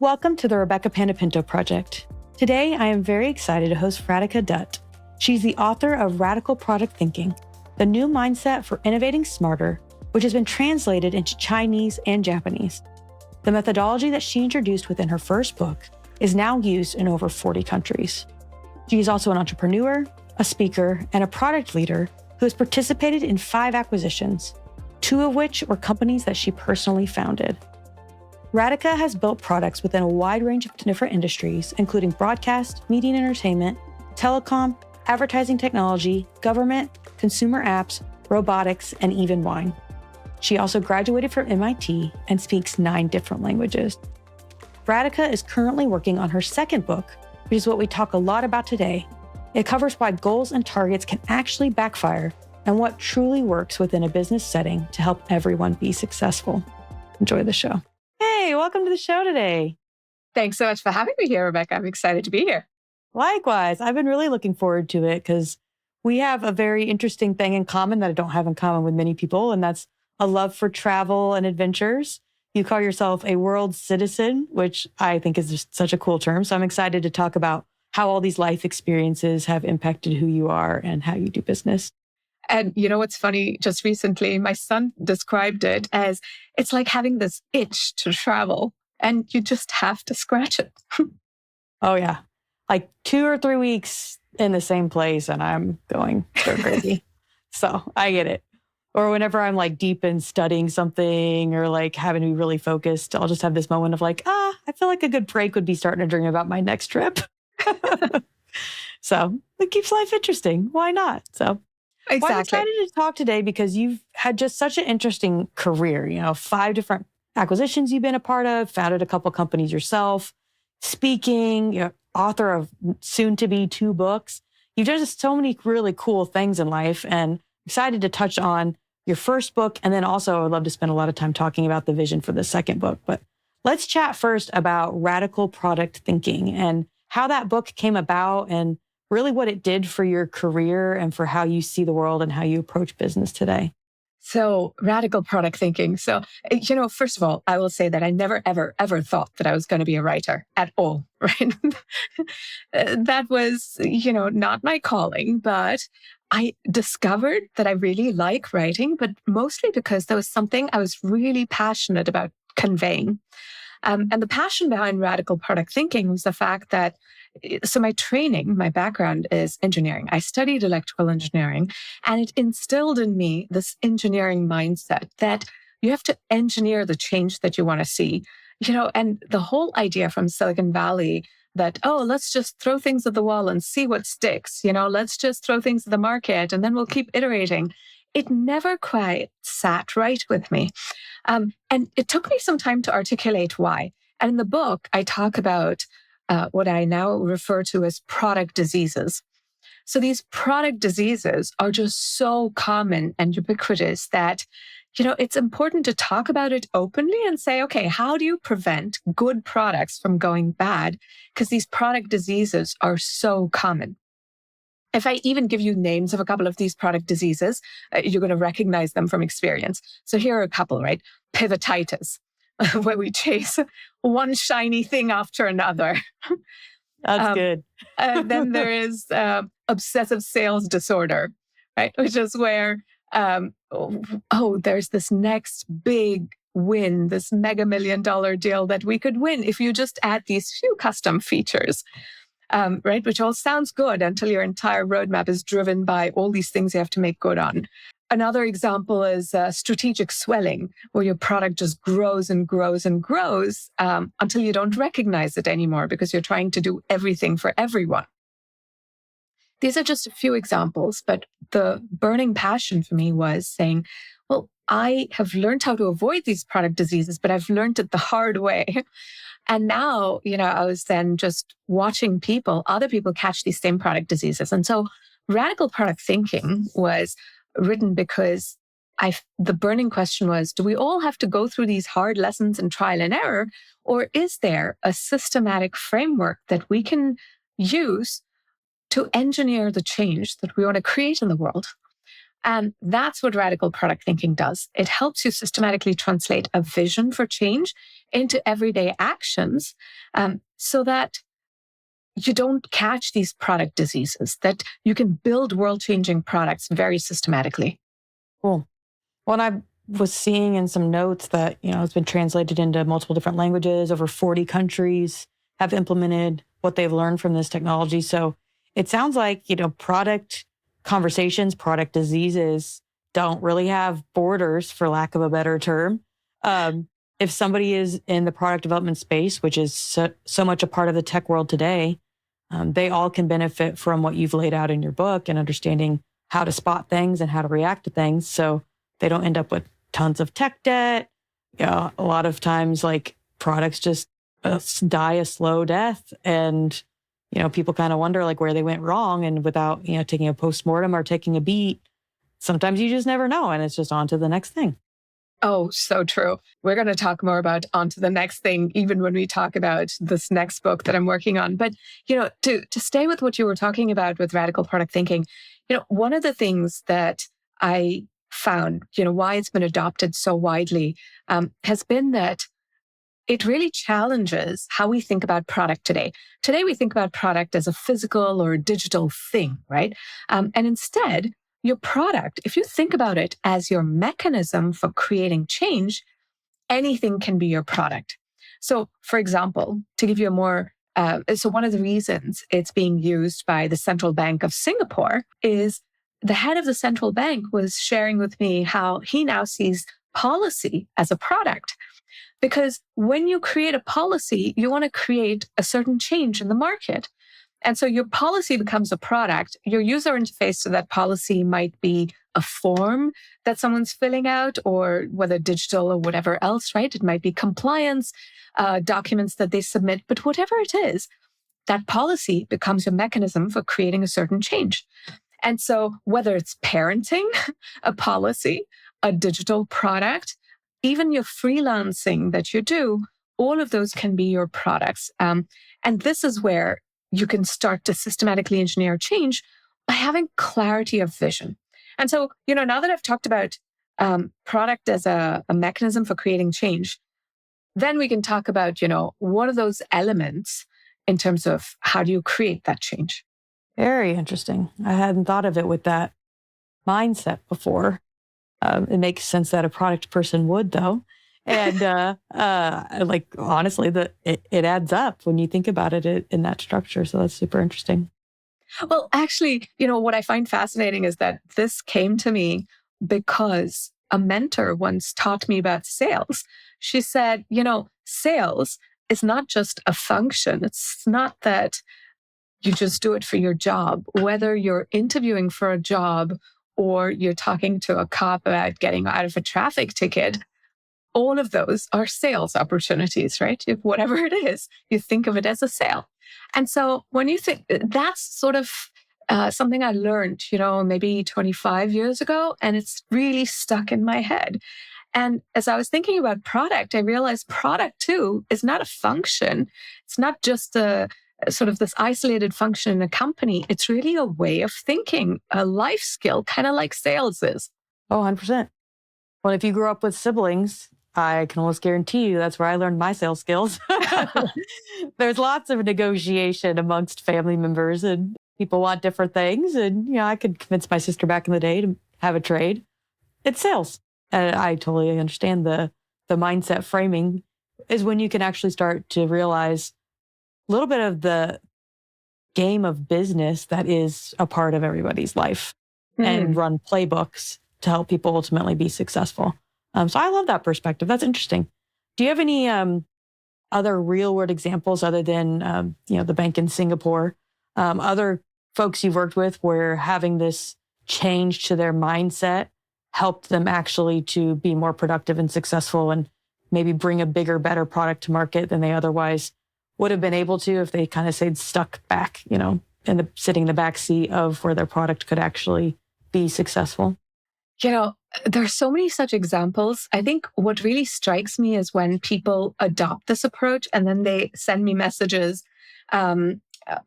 Welcome to the Rebekah Panepinto Project. Today, I am very excited to host Radhika Dutt. She's the author of Radical Product Thinking, the new mindset for innovating smarter, which has been translated into Chinese and Japanese. The methodology that she introduced within her first book is now used in over 40 countries. She is also an entrepreneur, a speaker, and a product leader who has participated in 5 acquisitions, 2 of which were companies that she personally founded. Radhika has built products within a wide range of different industries, including broadcast, media and entertainment, telecom, advertising technology, government, consumer apps, robotics, and even wine. She also graduated from MIT and speaks 9 different languages. Radhika is currently working on her second book, which is what we talk a lot about today. It covers why goals and targets can actually backfire and what truly works within a business setting to help everyone be successful. Enjoy the show. Hey, welcome to the show today. Thanks so much for having me here, Rebekah. I'm excited to be here. Likewise. I've been really looking forward to it because we have a very interesting thing in common that I don't have in common with many people, and that's a love for travel and adventures. You call yourself a world citizen, which I think is just such a cool term. So I'm excited to talk about how all these life experiences have impacted who you are and how you do business. And you know what's funny? Just recently, my son described it as it's like having this itch to travel and you just have to scratch it. Oh, yeah. Like 2 or 3 weeks in the same place and I'm going so crazy. So I get it. Or whenever I'm like deep in studying something or like having to be really focused, I'll just have this moment of like, I feel like a good break would be starting to dream about my next trip. So it keeps life interesting. Why not? So Exactly. Well, I'm excited to talk today because you've had just such an interesting career, 5 different acquisitions you've been a part of, founded a couple companies yourself, speaking, author of soon to be 2 books. You've done just so many really cool things in life and excited to touch on your first book. And then also I would love to spend a lot of time talking about the vision for the second book. But let's chat first about Radical Product Thinking and how that book came about and really what it did for your career and for how you see the world and how you approach business today. So radical product thinking. So, first of all, I will say that I never, ever, ever thought that I was going to be a writer at all, right? That was, not my calling, but I discovered that I really like writing, but mostly because there was something I was really passionate about conveying. And the passion behind radical product thinking was the fact that, so my background is engineering. I studied electrical engineering, and it instilled in me this engineering mindset that you have to engineer the change that you want to see, and the whole idea from Silicon Valley that, let's just throw things at the wall and see what sticks, let's just throw things at the market and then we'll keep iterating. It never quite sat right with me. And it took me some time to articulate why. And in the book, I talk about what I now refer to as product diseases. So these product diseases are just so common and ubiquitous that, it's important to talk about it openly and say, okay, how do you prevent good products from going bad? Because these product diseases are so common. If I even give you names of a couple of these product diseases, you're going to recognize them from experience. So here are a couple, right? Pivotitis, where we chase one shiny thing after another. That's good. Then there is obsessive sales disorder, right? Which is where, there's this next big win, this mega $1 million deal that we could win if you just add these few custom features. Right? Which all sounds good until your entire roadmap is driven by all these things you have to make good on. Another example is strategic swelling, where your product just grows and grows and grows until you don't recognize it anymore because you're trying to do everything for everyone. These are just a few examples, but the burning passion for me was saying, well, I have learned how to avoid these product diseases, but I've learned it the hard way. And now, I was then just watching other people catch these same product diseases. And so radical product thinking was written because the burning question was, do we all have to go through these hard lessons and trial and error? Or is there a systematic framework that we can use to engineer the change that we want to create in the world? And that's what radical product thinking does. It helps you systematically translate a vision for change into everyday actions, so that you don't catch these product diseases, that you can build world-changing products very systematically. Cool. Well, and I was seeing in some notes that, it's been translated into multiple different languages. Over 40 countries have implemented what they've learned from this technology. So it sounds like, product conversations, product diseases don't really have borders, for lack of a better term. If somebody is in the product development space, which is so much a part of the tech world today, they all can benefit from what you've laid out in your book and understanding how to spot things and how to react to things. So they don't end up with tons of tech debt. A lot of times, like, products just die a slow death, and people kind of wonder like where they went wrong. And without taking a postmortem or taking a beat, sometimes you just never know, and it's just on to the next thing. Oh, so true. We're going to talk more about on to the next thing, even when we talk about this next book that I'm working on. But, to stay with what you were talking about with radical product thinking, one of the things that I found, why it's been adopted so widely, has been that it really challenges how we think about product today. Today, we think about product as a physical or digital thing, right? And instead, your product, if you think about it as your mechanism for creating change, anything can be your product. So, for example, to give you a more so one of the reasons it's being used by the Central Bank of Singapore is the head of the central bank was sharing with me how he now sees policy as a product. Because when you create a policy, you want to create a certain change in the market. And so your policy becomes a product. Your user interface to that policy might be a form that someone's filling out, or whether digital or whatever else, right? It might be compliance documents that they submit, but whatever it is, that policy becomes a mechanism for creating a certain change. And so whether it's parenting, a policy, a digital product, even your freelancing that you do, all of those can be your products. And this is where you can start to systematically engineer change by having clarity of vision. And so, now that I've talked about product as a mechanism for creating change, then we can talk about, what are those elements in terms of how do you create that change? Very interesting. I hadn't thought of it with that mindset before. It makes sense that a product person would, though. And like, honestly, it adds up when you think about it in that structure. So that's super interesting. Well, actually, what I find fascinating is that this came to me because a mentor once taught me about sales. She said, sales is not just a function. It's not that you just do it for your job, whether you're interviewing for a job or you're talking to a cop about getting out of a traffic ticket. All of those are sales opportunities, right? If whatever it is, you think of it as a sale. And so when you think that's sort of something I learned, maybe 25 years ago, and it's really stuck in my head. And as I was thinking about product, I realized product too is not a function. It's not just a sort of this isolated function in a company. It's really a way of thinking, a life skill, kind of like sales is. Oh, 100%. Well, if you grew up with siblings, I can almost guarantee you that's where I learned my sales skills. There's lots of negotiation amongst family members, and people want different things. And, I could convince my sister back in the day to have a trade. It's sales. And I totally understand the mindset framing is when you can actually start to realize a little bit of the game of business that is a part of everybody's life and run playbooks to help people ultimately be successful. So I love that perspective. That's interesting. Do you have any other real world examples other than, the bank in Singapore, other folks you've worked with where having this change to their mindset helped them actually to be more productive and successful and maybe bring a bigger, better product to market than they otherwise would have been able to if they kind of stayed stuck back, sitting in the back seat of where their product could actually be successful? There are so many such examples. I think what really strikes me is when people adopt this approach and then they send me messages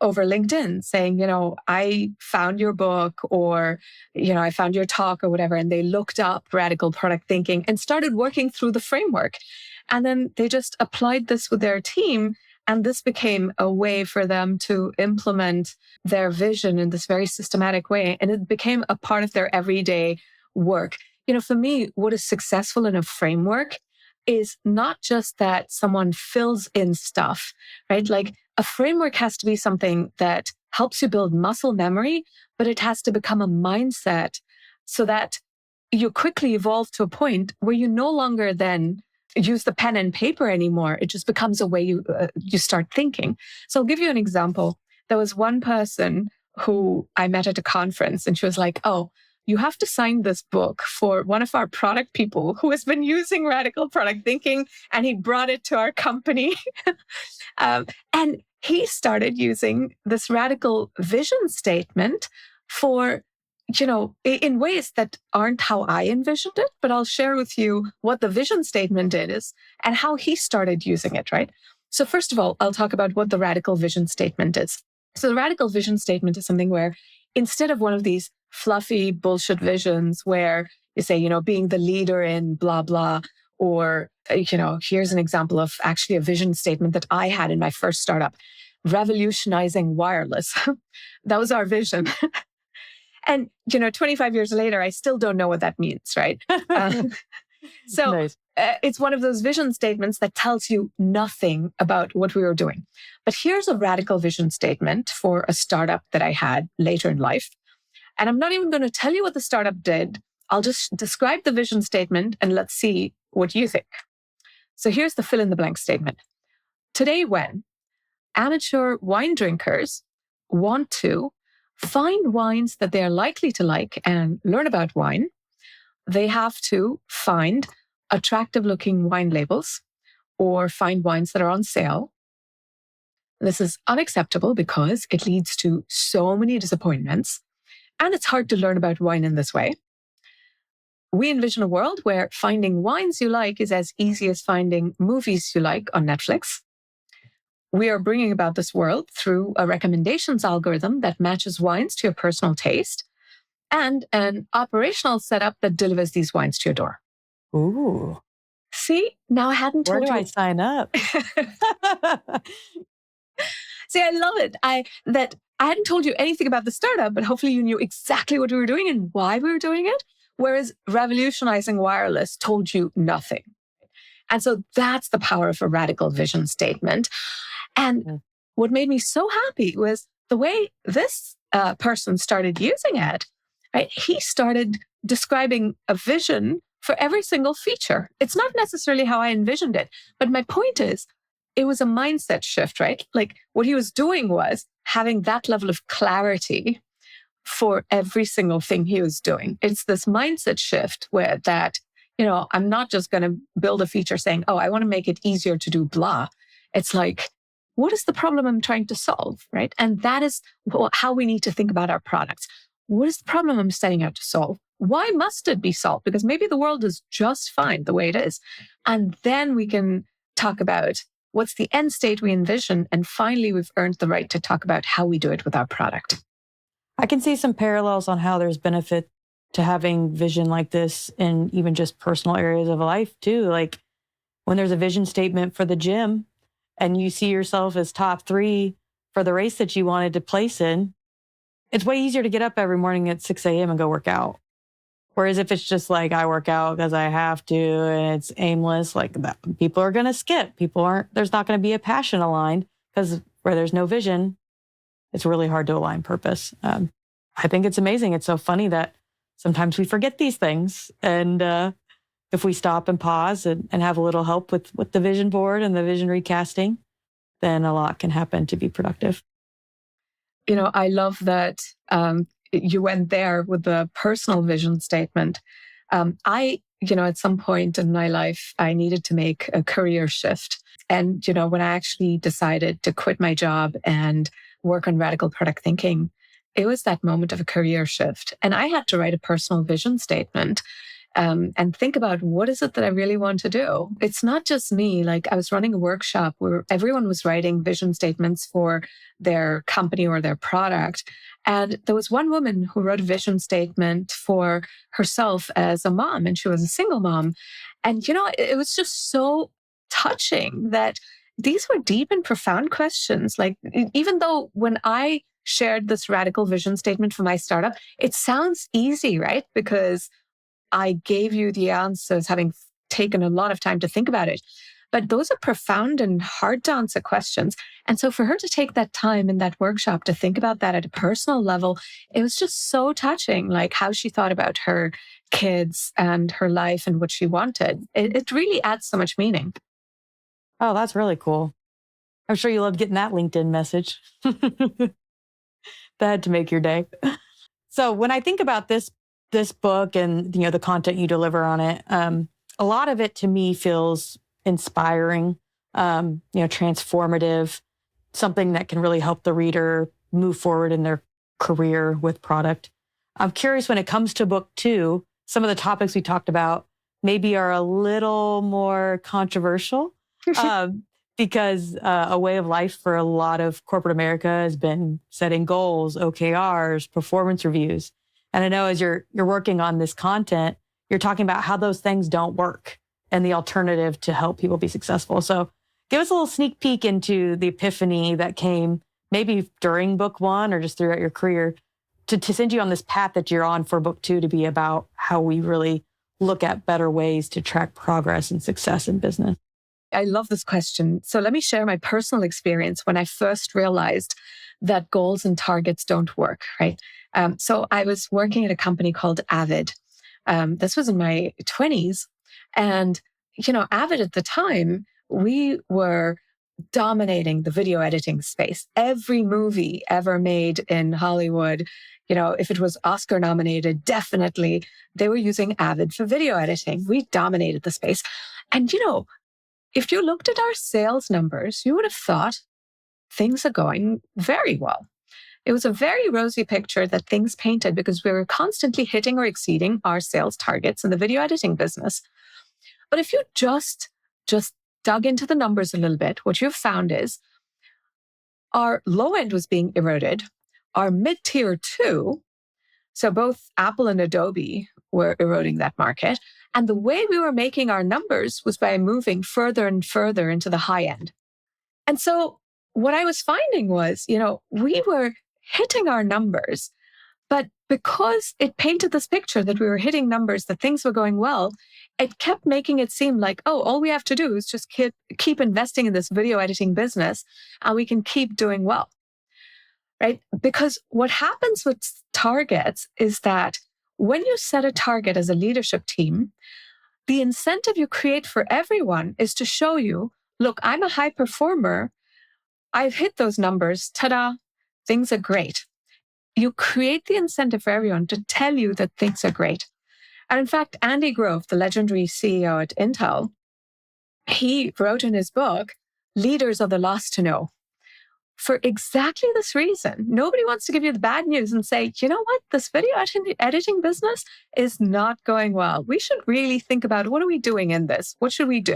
over LinkedIn saying, I found your book, or, I found your talk or whatever. And they looked up radical product thinking and started working through the framework. And then they just applied this with their team. And this became a way for them to implement their vision in this very systematic way. And it became a part of their everyday work. For me, what is successful in a framework is not just that someone fills in stuff, right? Like a framework has to be something that helps you build muscle memory, but it has to become a mindset so that you quickly evolve to a point where you no longer then use the pen and paper anymore. It just becomes a way you start thinking. So I'll give you an example. There was one person who I met at a conference, and she was like, "Oh, you have to sign this book for one of our product people who has been using radical product thinking, and he brought it to our company." And he started using this radical vision statement for, in ways that aren't how I envisioned it, but I'll share with you what the vision statement is and how he started using it, right? So first of all, I'll talk about what the radical vision statement is. So the radical vision statement is something where instead of one of these fluffy bullshit visions where you say, being the leader in blah, blah, or, here's an example of actually a vision statement that I had in my first startup, revolutionizing wireless. That was our vision. And, 25 years later, I still don't know what that means, right? So nice. It's one of those vision statements that tells you nothing about what we were doing. But here's a radical vision statement for a startup that I had later in life. And I'm not even going to tell you what the startup did. I'll just describe the vision statement and let's see what you think. So here's the fill in the blank statement. Today, when amateur wine drinkers want to find wines that they're likely to like and learn about wine, they have to find attractive looking wine labels or find wines that are on sale. This is unacceptable because it leads to so many disappointments, and it's hard to learn about wine in this way. We envision a world where finding wines you like is as easy as finding movies you like on Netflix. We are bringing about this world through a recommendations algorithm that matches wines to your personal taste and an operational setup that delivers these wines to your door. Ooh. See, now I hadn't told you. Where do I sign up? See, I love it. I hadn't told you anything about the startup, but hopefully you knew exactly what we were doing and why we were doing it. Whereas revolutionizing wireless told you nothing. And so that's the power of a radical vision statement. And what made me so happy was the way this person started using it. Right? He started describing a vision for every single feature. It's not necessarily how I envisioned it, but my point is, it was a mindset shift, right? Like what he was doing was having that level of clarity for every single thing he was doing. It's this mindset shift where that, I'm not just going to build a feature saying, oh, I want to make it easier to do blah. It's like, what is the problem I'm trying to solve, right? And that is how we need to think about our products. What is the problem I'm setting out to solve? Why must it be solved? Because maybe the world is just fine the way it is. And then we can talk about what's the end state we envision. And finally, we've earned the right to talk about how we do it with our product. I can see some parallels on how there's benefit to having vision like this in even just personal areas of life too. Like when there's a vision statement for the gym and you see yourself as top 3 for the race that you wanted to place in, it's way easier to get up every morning at 6 a.m. and go work out. Whereas if it's just like, I work out because I have to and it's aimless, like that, people are going to skip. There's not going to be a passion aligned because where there's no vision, it's really hard to align purpose. I think it's amazing. It's so funny that sometimes we forget these things. And if we stop and pause and have a little help with the vision board and the vision recasting, then a lot can happen to be productive. I love that you went there with the personal vision statement. At some point in my life, I needed to make a career shift. And, when I actually decided to quit my job and work on radical product thinking, it was that moment of a career shift. And I had to write a personal vision statement and think about what is it that I really want to do. It's not just me. Like I was running a workshop where everyone was writing vision statements for their company or their product. And there was one woman who wrote a vision statement for herself as a mom, and she was a single mom. And, it was just so touching that these were deep and profound questions. Like, even though when I shared this radical vision statement for my startup, it sounds easy, right? Because I gave you the answers, having taken a lot of time to think about it. But those are profound and hard to answer questions. And so for her to take that time in that workshop to think about that at a personal level, it was just so touching, like how she thought about her kids and her life and what she wanted. It really adds so much meaning. Oh, that's really cool. I'm sure you loved getting that LinkedIn message. That had to make your day. So when I think about this book and the content you deliver on it, a lot of it to me feels inspiring, transformative, something that can really help the reader move forward in their career with product. I'm curious, when it comes to book 2, some of the topics we talked about maybe are a little more controversial. Because a way of life for a lot of corporate America has been setting goals, OKRs, performance reviews. And I know as you're working on this content, you're talking about how those things don't work and the alternative to help people be successful. So give us a little sneak peek into the epiphany that came maybe during book 1 or just throughout your career to send you on this path that you're on for book 2 to be about how we really look at better ways to track progress and success in business. I love this question. So let me share my personal experience when I first realized that goals and targets don't work, right? So I was working at a company called Avid. This was in my 20s. And, Avid at the time, we were dominating the video editing space. Every movie ever made in Hollywood, if it was Oscar nominated, definitely they were using Avid for video editing. We dominated the space. And, if you looked at our sales numbers, you would have thought things are going very well. It was a very rosy picture that things painted because we were constantly hitting or exceeding our sales targets in the video editing business. But if you just dug into the numbers a little bit, what you've found is our low end was being eroded, our mid-tier too. So both Apple and Adobe were eroding that market. And the way we were making our numbers was by moving further and further into the high end. And so what I was finding was, we were hitting our numbers, but because it painted this picture that we were hitting numbers, that things were going well, it kept making it seem like, oh, all we have to do is just keep investing in this video editing business and we can keep doing well. Right? Because what happens with targets is that when you set a target as a leadership team, the incentive you create for everyone is to show you, look, I'm a high performer. I've hit those numbers. Ta-da, things are great. You create the incentive for everyone to tell you that things are great. And in fact, Andy Grove, the legendary CEO at Intel, he wrote in his book, Leaders are the last to know. For exactly this reason. Nobody wants to give you the bad news and say, you know what, this video editing business is not going well. We should really think about, what are we doing in this? What should we do?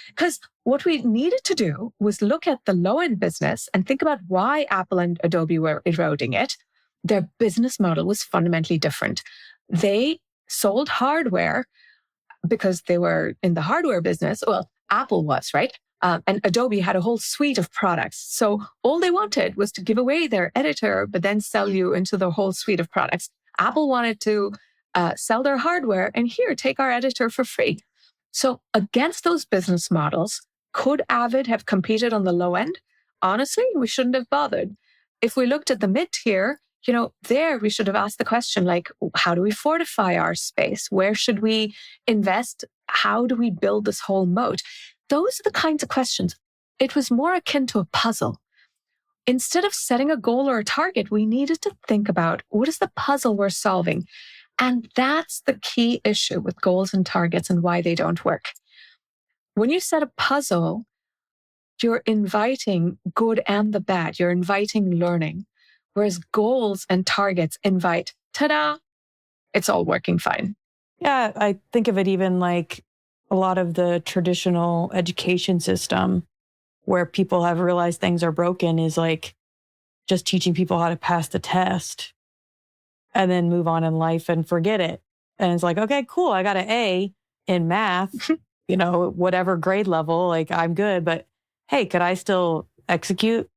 Because what we needed to do was look at the low-end business and think about why Apple and Adobe were eroding it. Their business model was fundamentally different. They sold hardware because they were in the hardware business. Well, Apple was, right? And Adobe had a whole suite of products. So all they wanted was to give away their editor, but then sell you into the whole suite of products. Apple wanted to sell their hardware and here, take our editor for free. So against those business models, could Avid have competed on the low end? Honestly, we shouldn't have bothered. If we looked at the mid-tier, there we should have asked the question, like, how do we fortify our space? Where should we invest? How do we build this whole moat? Those are the kinds of questions. It was more akin to a puzzle. Instead of setting a goal or a target, we needed to think about, what is the puzzle we're solving? And that's the key issue with goals and targets and why they don't work. When you set a puzzle, you're inviting good and the bad. You're inviting learning. Whereas goals and targets invite, ta-da, it's all working fine. Yeah, I think of it even like a lot of the traditional education system where people have realized things are broken is like just teaching people how to pass the test and then move on in life and forget it. And it's like, okay, cool. I got an A in math, whatever grade level, like I'm good. But hey, could I still execute?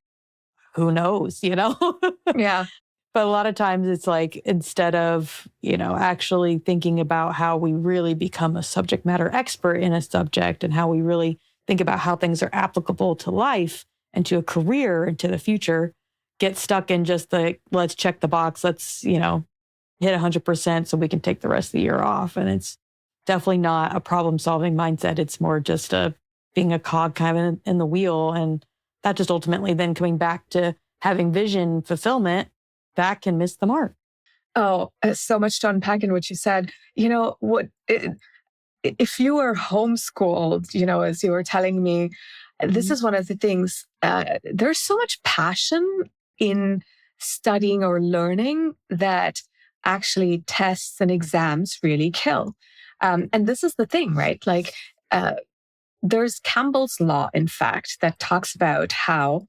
Who knows, Yeah. But a lot of times it's like instead of, actually thinking about how we really become a subject matter expert in a subject and how we really think about how things are applicable to life and to a career and to the future, get stuck in just the let's check the box, let's, hit 100% so we can take the rest of the year off. And it's definitely not a problem solving mindset. It's more just being a cog kind of in the wheel. And that just ultimately then coming back to having vision fulfillment, that can miss the mark. Oh, so much to unpack in what you said. If you were homeschooled, as you were telling me, this Mhm. is one of the things, there's so much passion in studying or learning that actually tests and exams really kill. And this is the thing, right? Like, uh, there's Campbell's law, in fact, that talks about how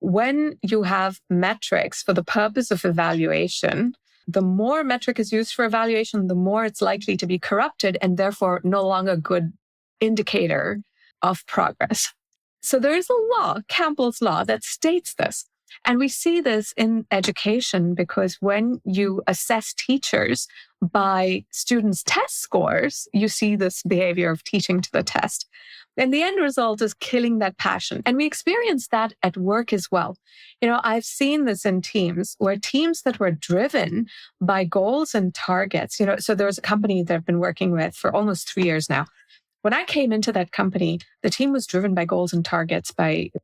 when you have metrics for the purpose of evaluation, the more metric is used for evaluation, the more it's likely to be corrupted and therefore no longer a good indicator of progress. So there is a law, Campbell's law, that states this. And we see this in education because when you assess teachers by students' test scores, you see this behavior of teaching to the test. And the end result is killing that passion. And we experience that at work as well. I've seen this in teams where teams that were driven by goals and targets, so there was a company that I've been working with for almost 3 years now. When I came into that company, the team was driven by goals and targets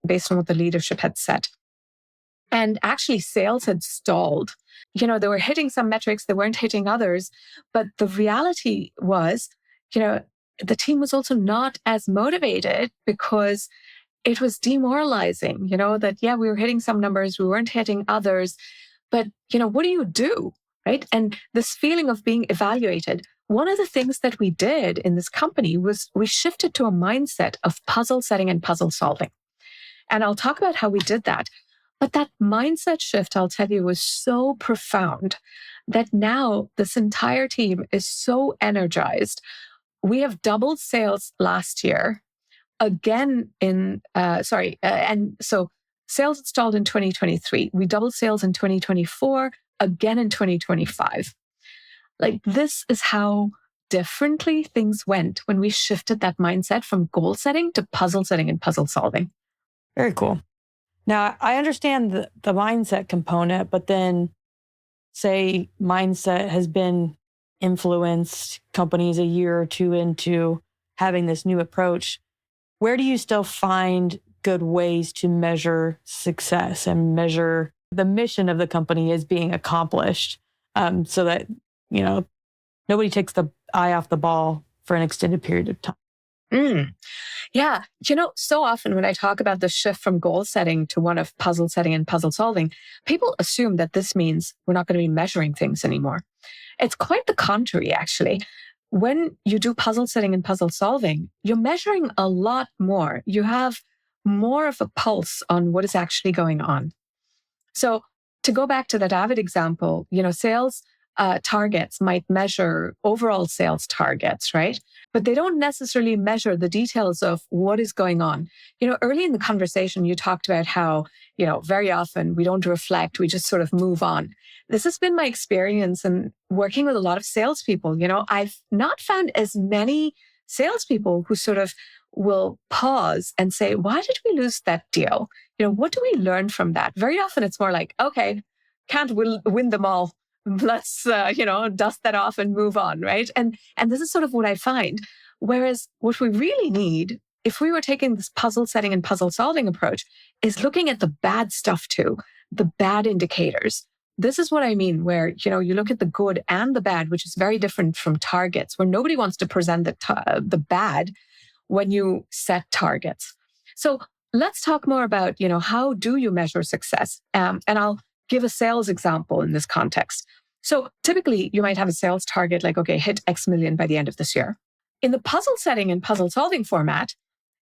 based on what the leadership had set. And actually, sales had stalled. They were hitting some metrics, they weren't hitting others. But the reality was, you know, the team was also not as motivated because it was demoralizing, that, yeah, we were hitting some numbers, we weren't hitting others. But, what do you do? Right. And this feeling of being evaluated. One of the things that we did in this company was we shifted to a mindset of puzzle setting and puzzle solving. And I'll talk about how we did that. But that mindset shift, I'll tell you, was so profound that now this entire team is so energized. We have doubled sales last year again and so sales installed in 2023. We doubled sales in 2024, again in 2025. Like, this is how differently things went when we shifted that mindset from goal setting to puzzle setting and puzzle solving. Very cool. Now, I understand the mindset component, but then say mindset has been influenced companies a year or two into having this new approach. Where do you still find good ways to measure success and measure the mission of the company is being accomplished so that, you know, nobody takes the eye off the ball for an extended period of time? Mm. Yeah. So often when I talk about the shift from goal setting to one of puzzle setting and puzzle solving, people assume that this means we're not going to be measuring things anymore. It's quite the contrary, actually. When you do puzzle setting and puzzle solving, you're measuring a lot more. You have more of a pulse on what is actually going on. So to go back to that Avid example, sales targets might measure overall sales targets, right? But they don't necessarily measure the details of what is going on. Early in the conversation, you talked about how, very often we don't reflect, we just sort of move on. This has been my experience in working with a lot of salespeople. I've not found as many salespeople who sort of will pause and say, why did we lose that deal? What do we learn from that? Very often it's more like, okay, can't win them all. Let's, dust that off and move on, right? And this is sort of what I find. Whereas what we really need, if we were taking this puzzle setting and puzzle solving approach, is looking at the bad stuff too, the bad indicators. This is what I mean, where, you look at the good and the bad, which is very different from targets, where nobody wants to present the bad when you set targets. So let's talk more about, how do you measure success? And I'll give a sales example in this context. So typically you might have a sales target like, okay, hit X million by the end of this year. In the puzzle setting and puzzle solving format,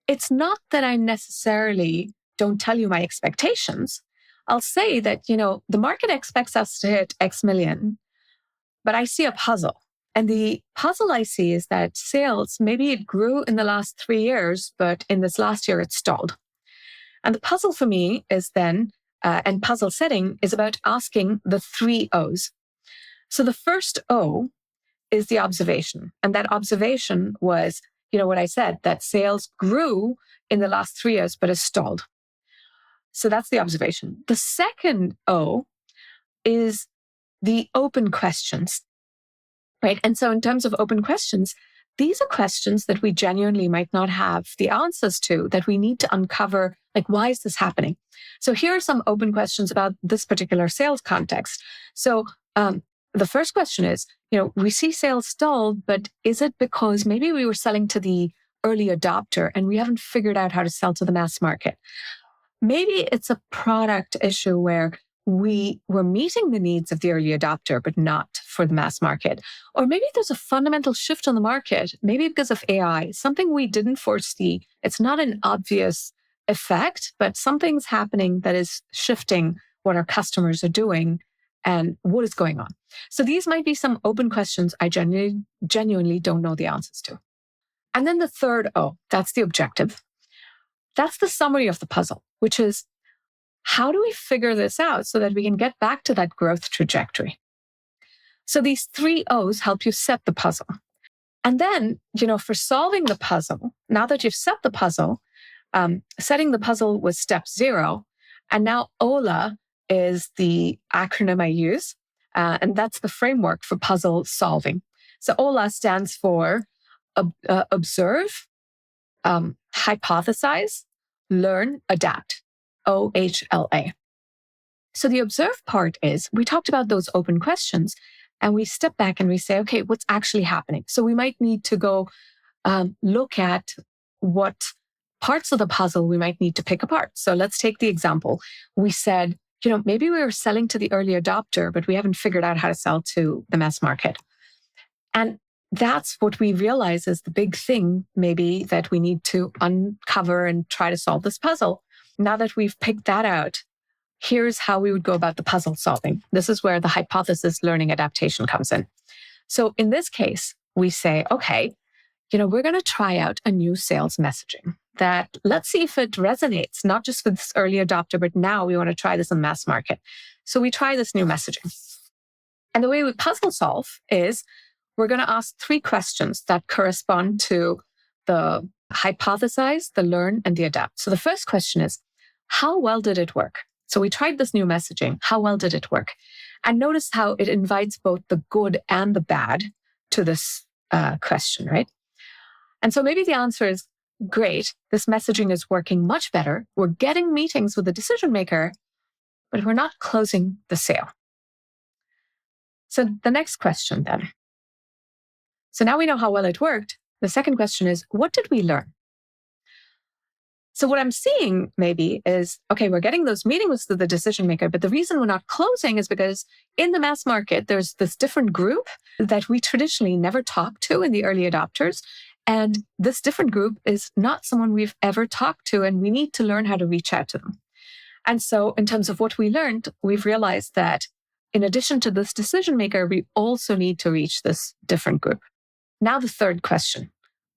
it's not that I necessarily don't tell you my expectations. I'll say that, the market expects us to hit X million, but I see a puzzle. And the puzzle I see is that sales, maybe it grew in the last 3 years, but in this last year it stalled. And the puzzle for me is then, and puzzle setting is about asking the 3 O's. So the first O is the observation. And that observation was, what I said, that sales grew in the last 3 years, but has stalled. So that's the observation. The second O is the open questions, right? And so in terms of open questions, these are questions that we genuinely might not have the answers to, that we need to uncover, like, why is this happening? So here are some open questions about this particular sales context. So the first question is, we see sales stalled, but is it because maybe we were selling to the early adopter and we haven't figured out how to sell to the mass market? Maybe it's a product issue where we were meeting the needs of the early adopter, but not for the mass market. Or maybe there's a fundamental shift on the market, maybe because of AI, something we didn't foresee. It's not an obvious effect, but something's happening that is shifting what our customers are doing and what is going on. So these might be some open questions I genuinely don't know the answers to. And then the third O, that's the objective. That's the summary of the puzzle, which is, how do we figure this out so that we can get back to that growth trajectory? So these 3 O's help you set the puzzle. And then, for solving the puzzle, now that you've set the puzzle, setting the puzzle was step 0. And now OLA is the acronym I use. And that's the framework for puzzle solving. So OLA stands for observe, hypothesize, learn, adapt. OHLA. So the observe part is, we talked about those open questions and we step back and we say, okay, what's actually happening? So we might need to go look at what parts of the puzzle we might need to pick apart. So let's take the example. We said, maybe we were selling to the early adopter, but we haven't figured out how to sell to the mass market. And that's what we realize is the big thing, maybe, that we need to uncover and try to solve this puzzle. Now that we've picked that out, here's how we would go about the puzzle solving. This is where the hypothesis, learning, adaptation comes in. So in this case, we say, okay, we're going to try out a new sales messaging that, let's see if it resonates, not just with this early adopter, but now we want to try this in mass market. So we try this new messaging. And the way we puzzle solve is, we're going to ask 3 questions that correspond to the hypothesize, the learn, and the adapt. So the first question is, how well did it work? So we tried this new messaging. How well did it work? And notice how it invites both the good and the bad to this question, right? And so maybe the answer is, great, this messaging is working much better. We're getting meetings with the decision maker, but we're not closing the sale. So the next question then. So now we know how well it worked. The second question is, what did we learn? So what I'm seeing maybe is, okay, we're getting those meetings with the decision maker, but the reason we're not closing is because in the mass market, there's this different group that we traditionally never talk to in the early adopters. And this different group is not someone we've ever talked to, and we need to learn how to reach out to them. And so in terms of what we learned, we've realized that in addition to this decision maker, we also need to reach this different group. Now the third question.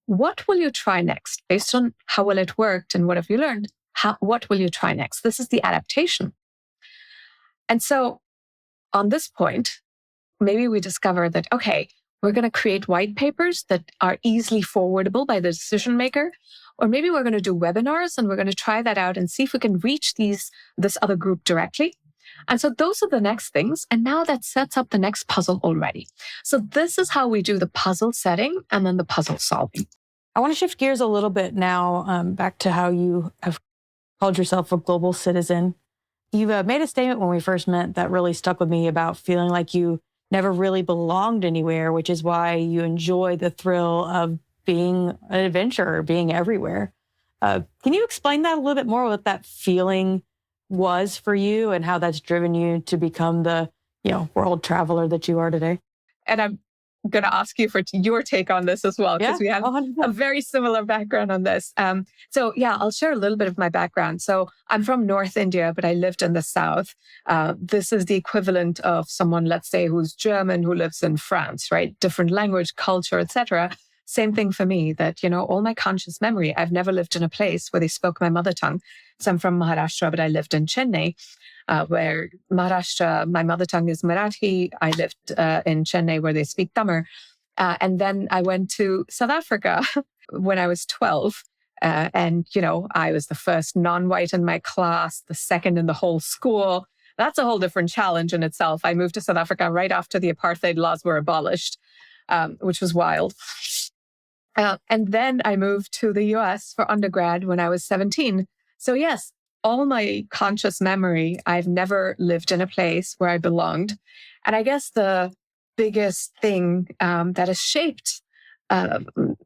What will you try next? Based on how well it worked and what have you learned, what will you try next? This is the adaptation. And so on this point, maybe we discover that, okay, we're going to create white papers that are easily forwardable by the decision maker. Or maybe we're going to do webinars and we're going to try that out and see if we can reach this other group directly. And so those are the next things. And now that sets up the next puzzle already. So this is how we do the puzzle setting and then the puzzle solving. I want to shift gears a little bit now back to how you have called yourself a global citizen. You made a statement when we first met that really stuck with me about feeling like you never really belonged anywhere, which is why you enjoy the thrill of being an adventurer, being everywhere. Can you explain that a little bit more, what that feeling was for you and how that's driven you to become the world traveler that you are today. And I'm going to ask you for your take on this as well, because Yeah. we have a very similar background on this. So yeah, I'll share a little bit of my background. So I'm from North India, but I lived in the South. This is the equivalent of someone, let's say, who's German, who lives in France, right? Different language, culture, etc. Same thing for me, that, all my conscious memory, I've never lived in a place where they spoke my mother tongue. So I'm from Maharashtra, but I lived in Chennai, where Maharashtra, my mother tongue is Marathi. I lived in Chennai, where they speak Tamil. And then I went to South Africa when I was 12. And, I was the first non-white in my class, the second in the whole school. That's a whole different challenge in itself. I moved to South Africa right after the apartheid laws were abolished, which was wild. And then I moved to the US for undergrad when I was 17. So yes, all my conscious memory, I've never lived in a place where I belonged. And I guess the biggest thing that has shaped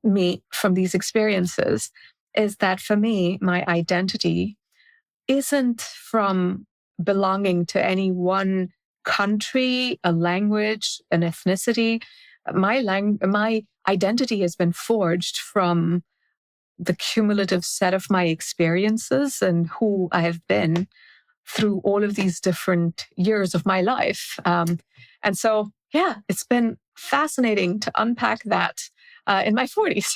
me from these experiences is that for me, my identity isn't from belonging to any one country, a language, an ethnicity. My identity has been forged from the cumulative set of my experiences and who I have been through all of these different years of my life. And so, yeah, it's been fascinating to unpack that in my 40s.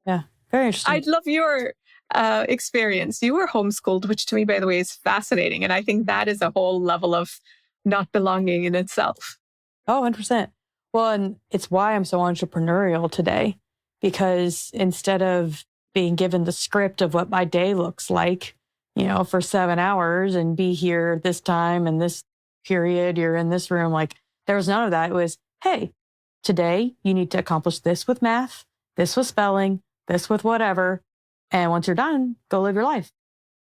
Yeah, very interesting. I'd love your experience. You were homeschooled, which to me, by the way, is fascinating. And I think that is a whole level of not belonging in itself. Oh, 100%. Well, and it's why I'm so entrepreneurial today, because instead of being given the script of what my day looks like, for 7 hours and be here this time and this period, you're in this room, like there was none of that. It was, hey, today you need to accomplish this with math, this with spelling, this with whatever. And once you're done, go live your life,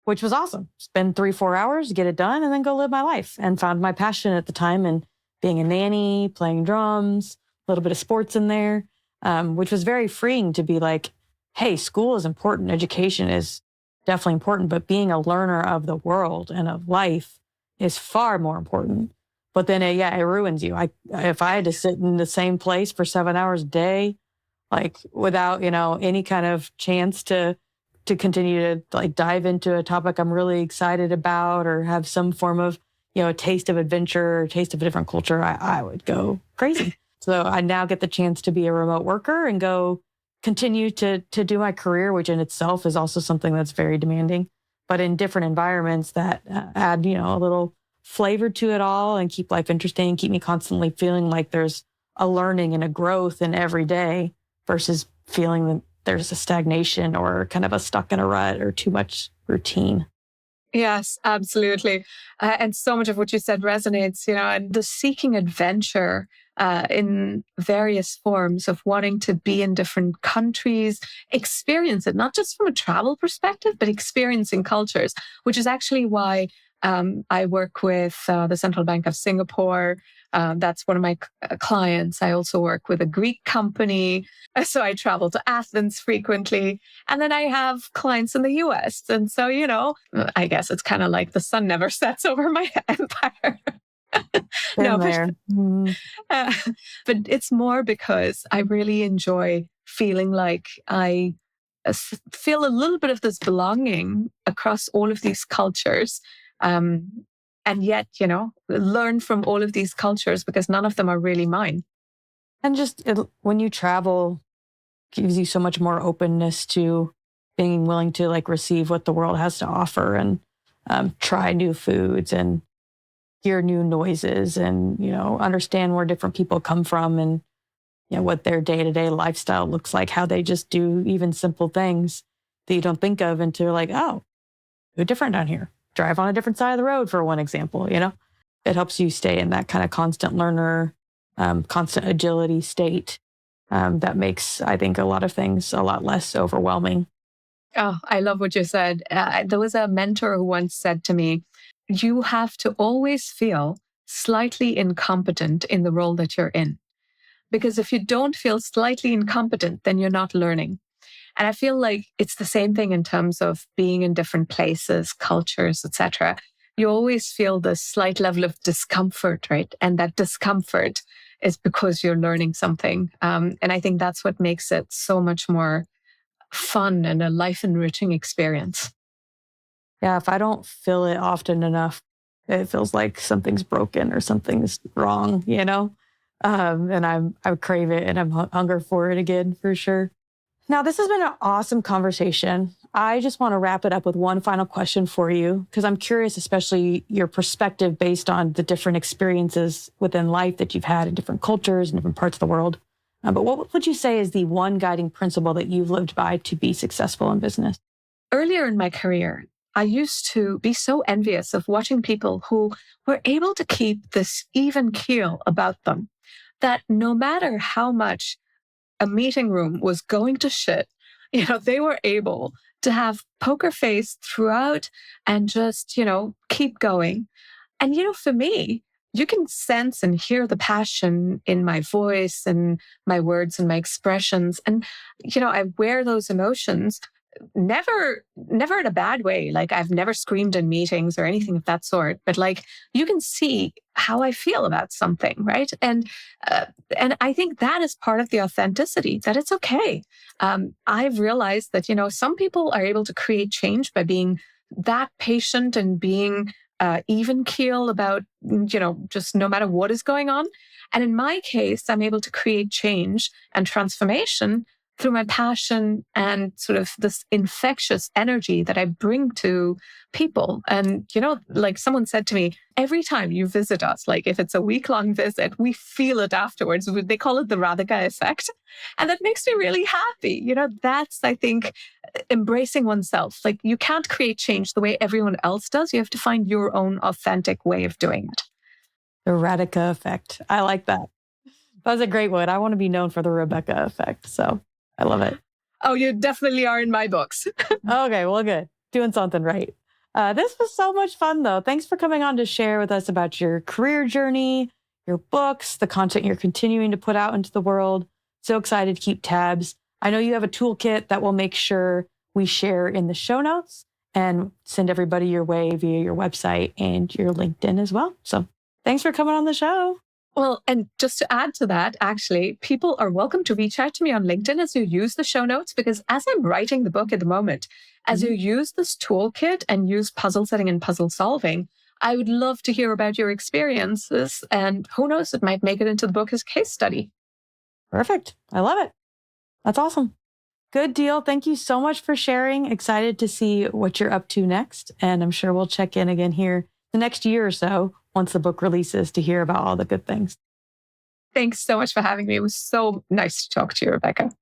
which was awesome. Spend 3-4 hours, get it done, and then go live my life. And found my passion at the time in being a nanny, playing drums, a little bit of sports in there, which was very freeing to be like, hey, school is important. Education is definitely important, but being a learner of the world and of life is far more important. But then, it ruins you. If I had to sit in the same place for 7 hours a day, like without, any kind of chance to continue to like dive into a topic I'm really excited about or have some form of, a taste of adventure, or taste of a different culture, I would go crazy. So I now get the chance to be a remote worker and go continue to do my career, which in itself is also something that's very demanding, but in different environments that add, a little flavor to it all and keep life interesting, keep me constantly feeling like there's a learning and a growth in every day versus feeling that there's a stagnation or kind of a stuck in a rut or too much routine. Yes, absolutely. And so much of what you said resonates, and the seeking adventure in various forms of wanting to be in different countries, experience it, not just from a travel perspective, but experiencing cultures, which is actually why I work with the Central Bank of Singapore. That's one of my clients. I also work with a Greek company. So I travel to Athens frequently. And then I have clients in the US. And so, I guess it's kind of like the sun never sets over my empire. No, there. But it's more because I really enjoy feeling like I feel a little bit of this belonging across all of these cultures. And yet, learn from all of these cultures because none of them are really mine. And just when you travel, gives you so much more openness to being willing to like receive what the world has to offer and try new foods and hear new noises and, understand where different people come from and, what their day-to-day lifestyle looks like, how they just do even simple things that you don't think of until you're like, oh, they're different down here. Drive on a different side of the road, for one example, It helps you stay in that kind of constant learner, constant agility state that makes, I think, a lot of things a lot less overwhelming. Oh, I love what you said. There was a mentor who once said to me, you have to always feel slightly incompetent in the role that you're in. Because if you don't feel slightly incompetent, then you're not learning. And I feel like it's the same thing in terms of being in different places, cultures, etc. you always feel this slight level of discomfort, right? And that discomfort is because you're learning something. And I think that's what makes it so much more fun and a life enriching experience. Yeah, if I don't feel it often enough, it feels like something's broken or something's wrong, you know? And I crave it and I'm hunger for it again for sure. Now, this has been an awesome conversation. I just want to wrap it up with one final question for you, because I'm curious, especially your perspective based on the different experiences within life that you've had in different cultures and different parts of the world. But what would you say is the one guiding principle that you've lived by to be successful in business? Earlier in my career, I used to be so envious of watching people who were able to keep this even keel about them, that no matter how much a meeting room was going to shit, they were able to have poker face throughout and just, keep going. And, for me, you can sense and hear the passion in my voice and my words and my expressions. And, I wear those emotions never in a bad way. Like I've never screamed in meetings or anything of that sort, but like you can see how I feel about something, right? And I think that is part of the authenticity, that it's okay. I've realized that, some people are able to create change by being that patient and being even keel about, just no matter what is going on. And in my case, I'm able to create change and transformation through my passion and sort of this infectious energy that I bring to people. And, like someone said to me, every time you visit us, like if it's a week-long visit, we feel it afterwards. They call it the Radhika effect. And that makes me really happy. That's, I think, embracing oneself. Like you can't create change the way everyone else does. You have to find your own authentic way of doing it. The Radhika effect. I like that. That was a great one. I want to be known for the Rebekah effect. So I love it. Oh, you definitely are in my books. Okay, well, good. Doing something right. This was so much fun, though. Thanks for coming on to share with us about your career journey, your books, the content you're continuing to put out into the world. So excited to keep tabs. I know you have a toolkit that we'll make sure we share in the show notes and send everybody your way via your website and your LinkedIn as well. So thanks for coming on the show. Well, and just to add to that, actually, people are welcome to reach out to me on LinkedIn as you use the show notes, because as I'm writing the book at the moment, as you use this toolkit and use puzzle setting and puzzle solving, I would love to hear about your experiences. And who knows, it might make it into the book as a case study. Perfect. I love it. That's awesome. Good deal. Thank you so much for sharing. Excited to see what you're up to next. And I'm sure we'll check in again here the next year or so once the book releases to hear about all the good things. Thanks so much for having me. It was so nice to talk to you, Rebekah.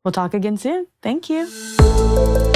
We'll talk again soon. Thank you.